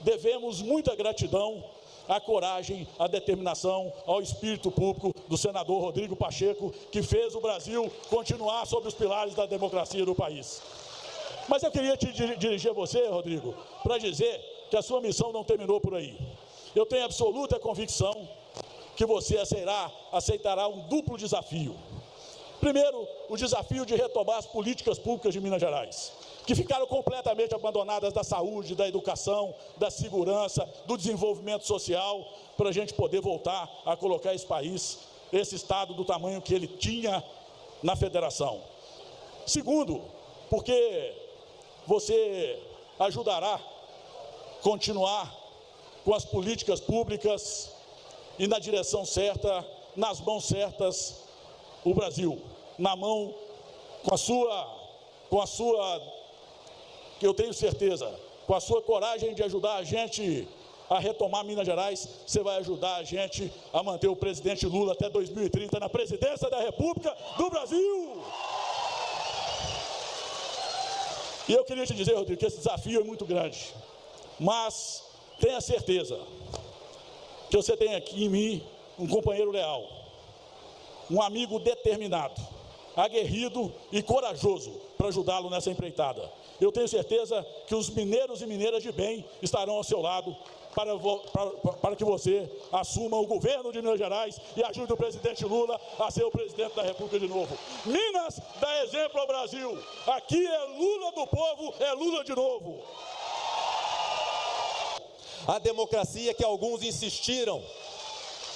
devemos muita gratidão à coragem, à determinação, ao espírito público do senador Rodrigo Pacheco, que fez o Brasil continuar sob os pilares da democracia do país. Mas eu queria te dirigir a você, Rodrigo, para dizer que a sua missão não terminou por aí. Eu tenho absoluta convicção que você aceitará um duplo desafio. Primeiro, o desafio de retomar as políticas públicas de Minas Gerais, que ficaram completamente abandonadas, da saúde, da educação, da segurança, do desenvolvimento social, para a gente poder voltar a colocar esse país, esse estado do tamanho que ele tinha na federação. Segundo, porque você ajudará a continuar com as políticas públicas e na direção certa, nas mãos certas, o Brasil, na mão, com a sua, que eu tenho certeza, com a sua coragem de ajudar a gente a retomar Minas Gerais, você vai ajudar a gente a manter o presidente Lula até 2030 na presidência da República do Brasil. E eu queria te dizer, Rodrigo, que esse desafio é muito grande, mas tenha certeza que você tem aqui em mim um companheiro leal, um amigo determinado, aguerrido e corajoso para ajudá-lo nessa empreitada. Eu tenho certeza que os mineiros e mineiras de bem estarão ao seu lado para que você assuma o governo de Minas Gerais e ajude o presidente Lula a ser o presidente da República de novo. Minas dá exemplo ao Brasil. Aqui é Lula do povo, é Lula de novo. A democracia que alguns insistiram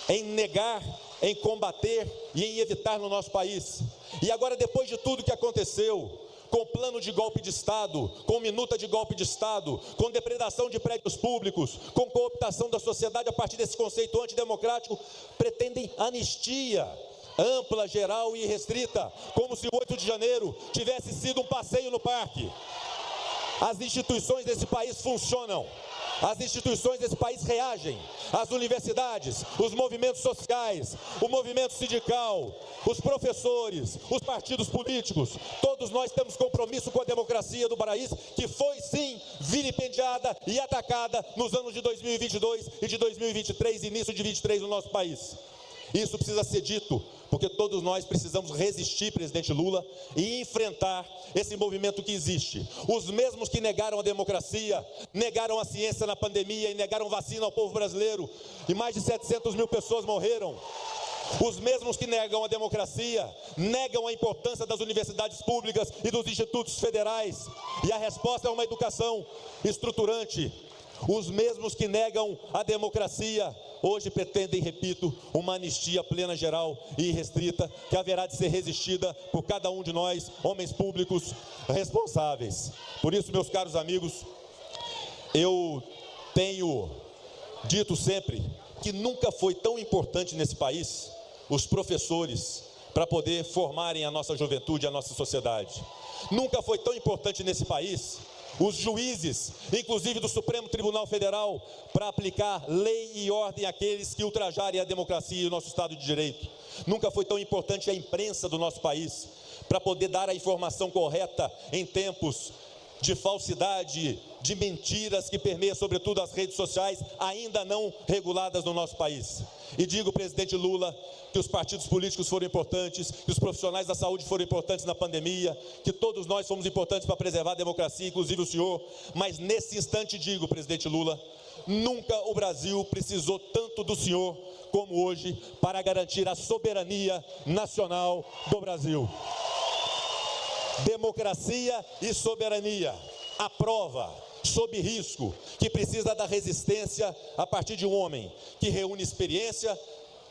em negar, em combater e em evitar no nosso país. E agora, depois de tudo que aconteceu, com plano de golpe de Estado, com minuta de golpe de Estado, com depredação de prédios públicos, com cooptação da sociedade a partir desse conceito antidemocrático, pretendem anistia ampla, geral e restrita, como se o 8 de janeiro tivesse sido um passeio no parque. As instituições desse país funcionam. As instituições desse país reagem, as universidades, os movimentos sociais, o movimento sindical, os professores, os partidos políticos, todos nós temos compromisso com a democracia do país, que foi sim vilipendiada e atacada nos anos de 2022 e de 2023, início de 2023 no nosso país. Isso precisa ser dito, porque todos nós precisamos resistir, presidente Lula, e enfrentar esse movimento que existe. Os mesmos que negaram a democracia, negaram a ciência na pandemia e negaram vacina ao povo brasileiro, e mais de 700 mil pessoas morreram. Os mesmos que negam a democracia, negam a importância das universidades públicas e dos institutos federais, e a resposta é uma educação estruturante. Os mesmos que negam a democracia, hoje pretendem, repito, uma anistia plena, geral e irrestrita, que haverá de ser resistida por cada um de nós, homens públicos responsáveis. Por isso, meus caros amigos, eu tenho dito sempre que nunca foi tão importante nesse país os professores para poder formarem a nossa juventude, a nossa sociedade. Nunca foi tão importante nesse país os juízes, inclusive do Supremo Tribunal Federal, para aplicar lei e ordem àqueles que ultrajarem a democracia e o nosso Estado de Direito. Nunca foi tão importante a imprensa do nosso país, para poder dar a informação correta em tempos de falsidade, de mentiras que permeiam sobretudo as redes sociais, ainda não reguladas no nosso país. E digo, presidente Lula, que os partidos políticos foram importantes, que os profissionais da saúde foram importantes na pandemia, que todos nós fomos importantes para preservar a democracia, inclusive o senhor, mas nesse instante digo, presidente Lula, nunca o Brasil precisou tanto do senhor como hoje para garantir a soberania nacional do Brasil. Democracia e soberania, a prova, sob risco, que precisa da resistência a partir de um homem que reúne experiência,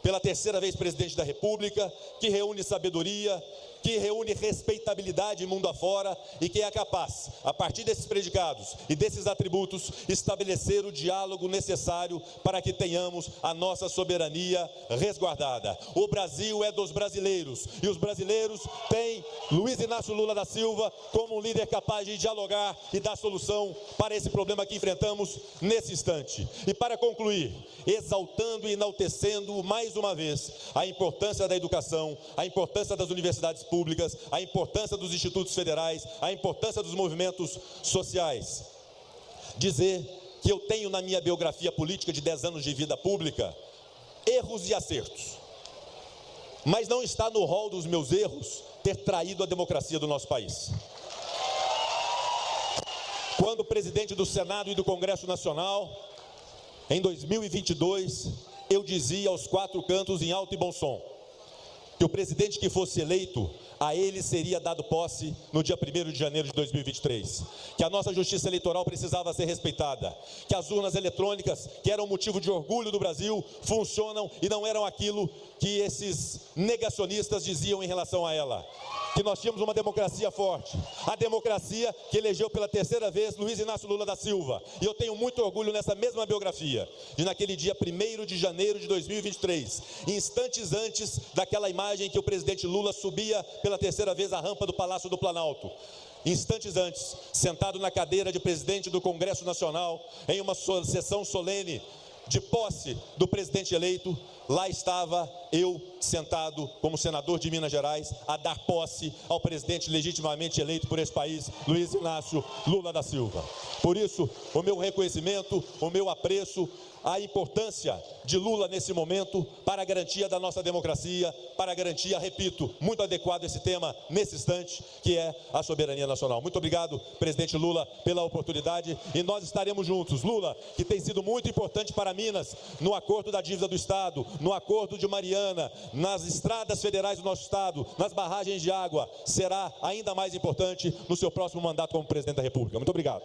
pela terceira vez presidente da República, que reúne sabedoria, que reúne respeitabilidade mundo afora e que é capaz, a partir desses predicados e desses atributos, estabelecer o diálogo necessário para que tenhamos a nossa soberania resguardada. O Brasil é dos brasileiros e os brasileiros têm Luiz Inácio Lula da Silva como um líder capaz de dialogar e dar solução para esse problema que enfrentamos nesse instante. E para concluir, exaltando e enaltecendo mais uma vez a importância da educação, a importância das universidades públicas, a importância dos institutos federais, a importância dos movimentos sociais. Dizer que eu tenho na minha biografia política de 10 anos de vida pública erros e acertos. Mas não está no rol dos meus erros ter traído a democracia do nosso país. Quando presidente do Senado e do Congresso Nacional, em 2022, eu dizia aos quatro cantos em alto e bom som que o presidente que fosse eleito, a ele seria dado posse no dia 1º de janeiro de 2023, que a nossa justiça eleitoral precisava ser respeitada, que as urnas eletrônicas, que eram motivo de orgulho do Brasil, funcionam e não eram aquilo que esses negacionistas diziam em relação a ela, que nós tínhamos uma democracia forte, a democracia que elegeu pela 3ª vez Luiz Inácio Lula da Silva, e eu tenho muito orgulho nessa mesma biografia, de naquele dia 1º de janeiro de 2023, instantes antes daquela imagem que o presidente Lula subia pela 3ª vez a rampa do Palácio do Planalto, instantes antes, sentado na cadeira de presidente do Congresso Nacional, em uma sessão solene de posse do presidente eleito, lá estava eu sentado como senador de Minas Gerais a dar posse ao presidente legitimamente eleito por esse país, Luiz Inácio Lula da Silva. Por isso, o meu reconhecimento, o meu apreço, a importância de Lula nesse momento para a garantia da nossa democracia, para a garantia, repito, muito adequado esse tema nesse instante, que é a soberania nacional. Muito obrigado, presidente Lula, pela oportunidade, e nós estaremos juntos. Lula, que tem sido muito importante para Minas, no acordo da dívida do Estado, no acordo de Mariana, nas estradas federais do nosso Estado, nas barragens de água, será ainda mais importante no seu próximo mandato como presidente da República. Muito obrigado.